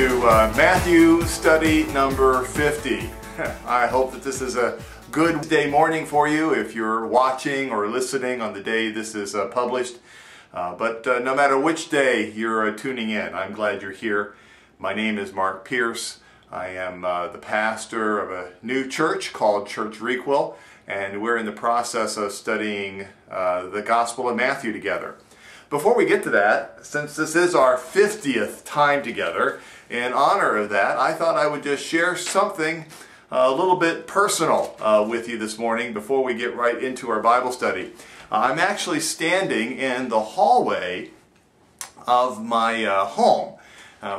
to Matthew study number 50. I hope that this is a good day morning for you if you're watching or listening on the day this is published. But no matter which day you're tuning in, I'm glad you're here. My name is Mark Pierce. I am the pastor of a new church called Church Requel, and we're in the process of studying the Gospel of Matthew together. Before we get to that, since this is our 50th time together, in honor of that, I thought I would just share something a little bit personal with you this morning before we get right into our Bible study. I'm actually standing in the hallway of my home.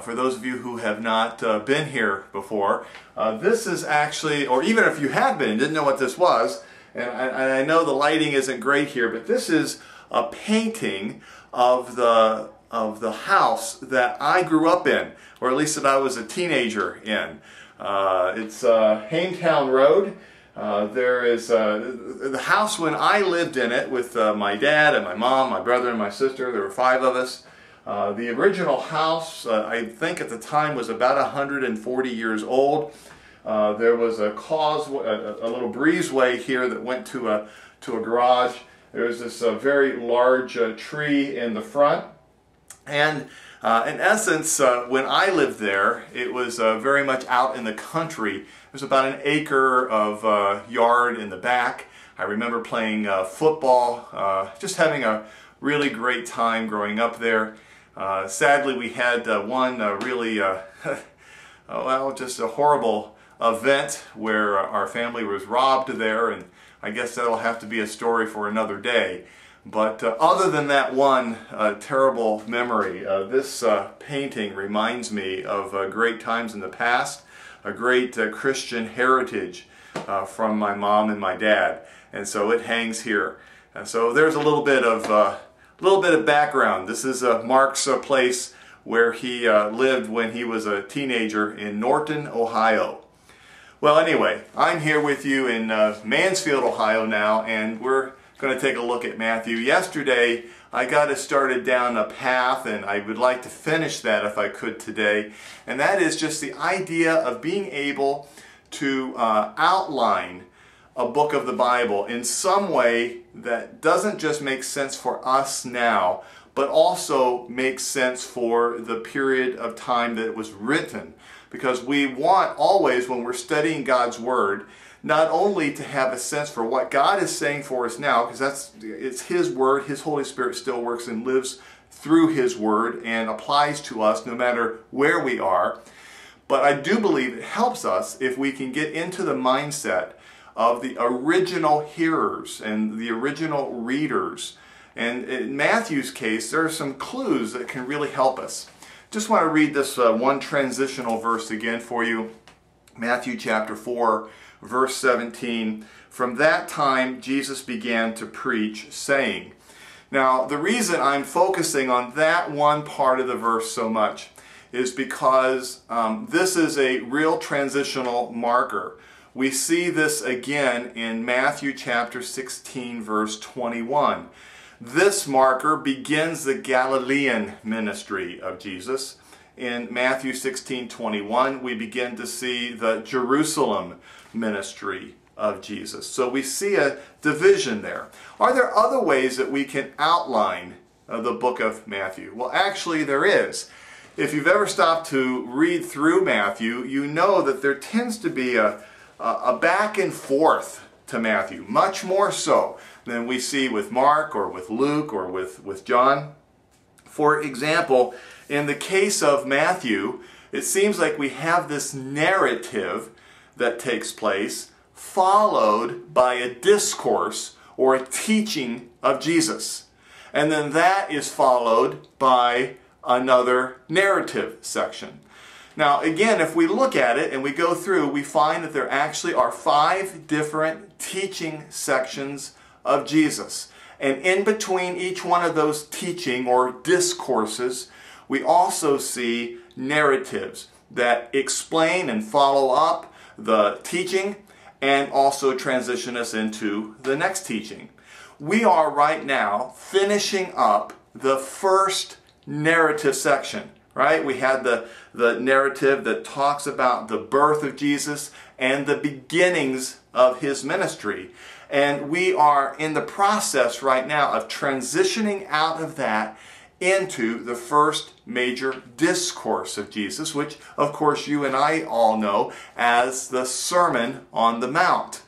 For those of you who have not been here before, this is actually, or even if you have been and didn't know what this was, and I know the lighting isn't great here, but this is a painting of the house that I grew up in, or at least that I was a teenager in. It's Haintown Road. There is the house when I lived in it with my dad and my mom, my brother and my sister. There were 5 of us. The original house, I think at the time, was about 140 years old. There was a causeway, a little breezeway here that went to a garage. There was this very large tree in the front. And in essence, when I lived there, it was very much out in the country. There's about an acre of yard in the back. I remember playing football, just having a really great time growing up there. Sadly, we had one really, well, just a horrible event where our family was robbed there, and I guess that'll have to be a story for another day. But other than that one terrible memory, this painting reminds me of great times in the past, a great Christian heritage from my mom and my dad, and so it hangs here. And so there's a little bit of background. This is Mark's place where he lived when he was a teenager in Norton, Ohio. Well, anyway, I'm here with you in Mansfield, Ohio now, and we're going to take a look at Matthew. Yesterday, I got us started down a path, and I would like to finish that if I could today, and that is just the idea of being able to outline a book of the Bible in some way that doesn't just make sense for us now, but also makes sense for the period of time that it was written. Because we want always, when we're studying God's Word, not only to have a sense for what God is saying for us now, because it's His Word, His Holy Spirit still works and lives through His Word and applies to us no matter where we are, but I do believe it helps us if we can get into the mindset of the original hearers and the original readers. And in Matthew's case, there are some clues that can really help us. Just want to read this one transitional verse again for you. Matthew chapter 4, verse 17. From that time, Jesus began to preach, saying. Now, the reason I'm focusing on that one part of the verse so much is because this is a real transitional marker. We see this again in Matthew chapter 16, verse 21. This marker begins the Galilean ministry of Jesus. In Matthew 16:21, we begin to see the Jerusalem ministry of Jesus. So we see a division there. Are there other ways that we can outline the book of Matthew? Well, actually there is. If you've ever stopped to read through Matthew, you know that there tends to be a back and forth to Matthew, much more so than we see with Mark or with Luke or with John. For example, in the case of Matthew, it seems like we have this narrative that takes place followed by a discourse or a teaching of Jesus. And then that is followed by another narrative section. Now again, if we look at it and we go through, we find that there actually are 5 different teaching sections of Jesus. And in between each one of those teaching or discourses, we also see narratives that explain and follow up the teaching and also transition us into the next teaching. We are right now finishing up the first narrative section right? We had the narrative that talks about the birth of Jesus and the beginnings of his ministry. And we are in the process right now of transitioning out of that into the first major discourse of Jesus, which of course you and I all know as the Sermon on the Mount.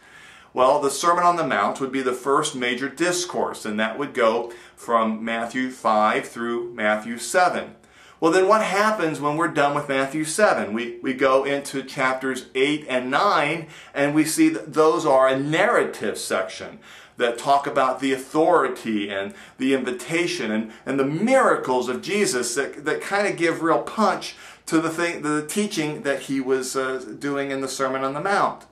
Well, the Sermon on the Mount would be the first major discourse, and that would go from Matthew 5 through Matthew 7. Well, then what happens when we're done with Matthew 7? We go into chapters 8 and 9, and we see that those are a narrative section that talk about the authority and the invitation and the miracles of Jesus that kind of give real punch to the teaching that he was doing in the Sermon on the Mount.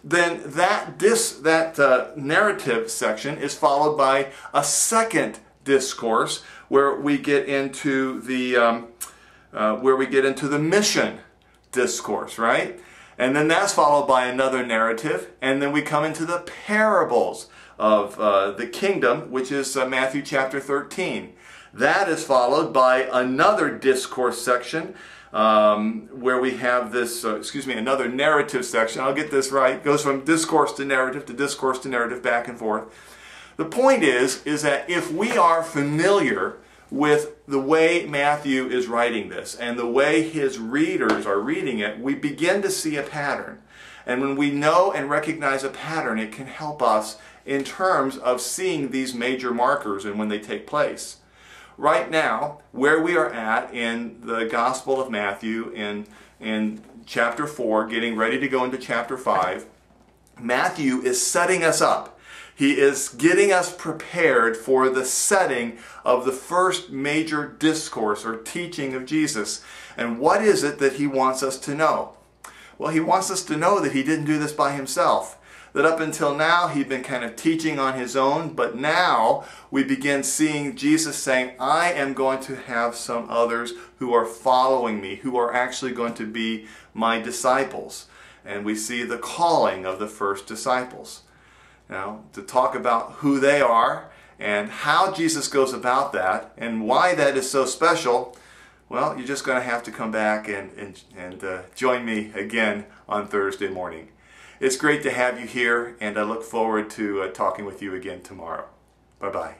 Then that narrative section is followed by a second discourse where we get into the mission discourse, right? And then that's followed by another narrative, and then we come into the parables of the kingdom, which is Matthew chapter 13. That is followed by another discourse section where we have this, another narrative section. I'll get this right. It goes from discourse to narrative, back and forth. The point is that if we are familiar with the way Matthew is writing this and the way his readers are reading it, we begin to see a pattern. And when we know and recognize a pattern, it can help us in terms of seeing these major markers and when they take place. Right now, where we are at in the Gospel of Matthew in chapter 4, getting ready to go into chapter 5, Matthew is setting us up. He is getting us prepared for the setting of the first major discourse or teaching of Jesus. And what is it that he wants us to know? Well, he wants us to know that he didn't do this by himself. That up until now he'd been kind of teaching on his own, but now we begin seeing Jesus saying, I am going to have some others who are following me, who are actually going to be my disciples. And we see the calling of the first disciples. Now, to talk about who they are and how Jesus goes about that and why that is so special, well, you're just going to have to come back and join me again on Thursday morning. It's great to have you here, and I look forward to talking with you again tomorrow. Bye-bye.